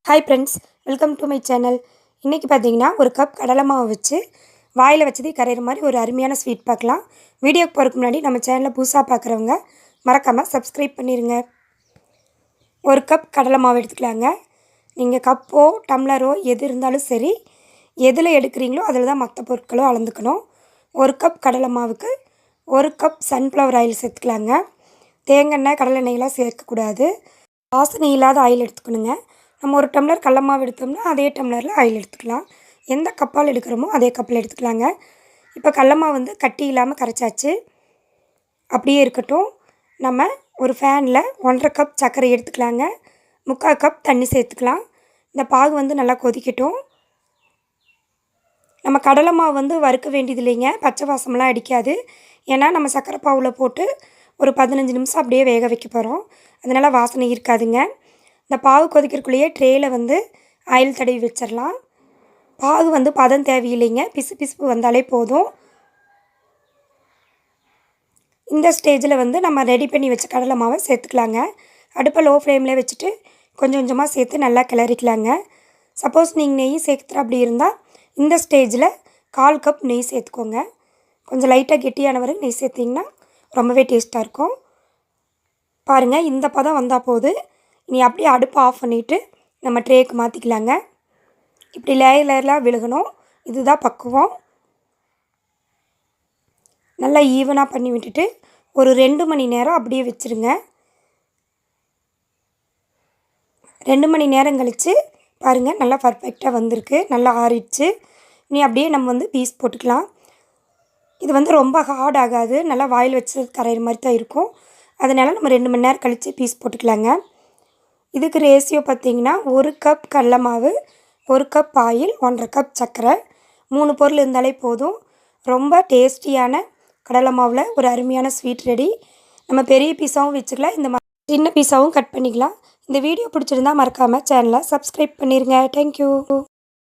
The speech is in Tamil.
Hi friends, welcome to my channel. இன்றைக்கி பார்த்தீங்கன்னா ஒரு கப் கடலை மாவு வச்சு வாயில் வச்சதே கரையிற மாதிரி ஒரு அருமையான ஸ்வீட் பார்க்கலாம். வீடியோக்கு போகிறதுக்கு முன்னாடி நம்ம சேனலை புதுசாக பார்க்குறவங்க மறக்காமல் சப்ஸ்கிரைப் பண்ணிடுங்க. ஒரு கப் கடலை மாவு எடுத்துக்கலாங்க. நீங்கள் கப்போ டம்ளரோ எது இருந்தாலும் சரி, எதில் எடுக்கிறீங்களோ அதில் தான் மற்ற பொருட்களும் அளந்துக்கணும். ஒரு கப் கடலை மாவுக்கு ஒரு கப் சன்ஃப்ளவர் ஆயில் சேர்த்துக்கலாங்க. தேங்காய் கடலை எண்ணெயெல்லாம் சேர்க்கக்கூடாது. வாசனை இல்லாத ஆயில் எடுத்துக்கணுங்க. நம்ம ஒரு டம்ளர் கடலை மாவு எடுத்தோம்னா அதே டம்ளரில் ஆயில் எடுத்துக்கலாம். எந்த கப்பால் எடுக்கிறோமோ அதே கப்பில் எடுத்துக்கலாங்க. இப்போ கடலை மாவு வந்து கட்டி இல்லாமல் கரைச்சாச்சு. அப்படியே இருக்கட்டும். நம்ம ஒரு ஃபேனில் 1.5 கப் சர்க்கரை எடுத்துக்கலாங்க. 3/4 கப் தண்ணி சேர்த்துக்கலாம். இந்த பாகு வந்து நல்லா கொதிக்கட்டும். நம்ம கடலை மாவு வந்து வறுக்க வேண்டியது இல்லைங்க, பச்சை வாசமெல்லாம் அடிக்காது. ஏன்னா நம்ம சர்க்கரை பாவில் போட்டு ஒரு 15 நிமிஷம் அப்படியே வேக வைக்க போகிறோம். அதனால் வாசனை இருக்காதுங்க. இந்த பாகு கொதிக்கிறக்குள்ளேயே ட்ரேயில் வந்து ஆயில் தடவி வச்சிடலாம். பாகு வந்து பதம் தேவையில்லைங்க, பிசுப்பு வந்தாலே போதும். இந்த ஸ்டேஜில் வந்து நம்ம ரெடி பண்ணி வச்ச கடலை மாவை சேர்த்துக்கலாங்க. அடுப்பை லோ ஃப்ளேமில் வச்சுட்டு கொஞ்சம் கொஞ்சமாக சேர்த்து நல்லா கிளறிக்கலாங்க. சப்போஸ் நீங்கள் நெய் சேர்க்குற அப்படி இருந்தால் இந்த ஸ்டேஜில் 1/4 கப் நெய் சேர்த்துக்கோங்க. கொஞ்சம் லைட்டாக கெட்டியான வரை நெய் சேர்த்திங்கன்னா ரொம்பவே டேஸ்ட்டாக இருக்கும். பாருங்கள், இந்த பதம் வந்தால் போது. இனி அப்படியே அடுப்பை ஆஃப் பண்ணிவிட்டு நம்ம ட்ரேக்கு மாற்றிக்கலாங்க. இப்படி லேயர்லாம் விழுகணும். இதுதான் பக்குவம். நல்லா ஈவனாக பண்ணி விட்டுட்டு ஒரு 2 மணி நேரம் அப்படியே வச்சுருங்க. 2 மணி நேரம் கழித்து பாருங்கள், நல்லா பர்ஃபெக்டாக வந்திருக்கு. நல்லா ஆறிடுச்சு. இனி அப்படியே நம்ம வந்து பீஸ் போட்டுக்கலாம். இது வந்து ரொம்ப ஹார்ட் ஆகாது, நல்லா வாயில் வச்சு கரையிற மாதிரி தான் இருக்கும். அதனால் நம்ம 2 மணி நேரம் கழித்து பீஸ் போட்டுக்கலாங்க. இதுக்கு ரேஷியோ பார்த்திங்கன்னா 1 கப் கடலை மாவு, 1 கப் ஆயில், 1.5 கப் சர்க்கரை, 3 பொருள் இருந்தாலே போதும். ரொம்ப டேஸ்டியான கடலை மாவில் ஒரு அருமையான ஸ்வீட் ரெடி. நம்ம பெரிய பீஸாகவும் வச்சுக்கலாம், இந்த மாதிரி சின்ன பீஸாகவும் கட் பண்ணிக்கலாம். இந்த வீடியோ பிடிச்சிருந்தால் மறக்காமல் சேனலை சப்ஸ்கிரைப் பண்ணிடுங்க. தேங்க்யூ.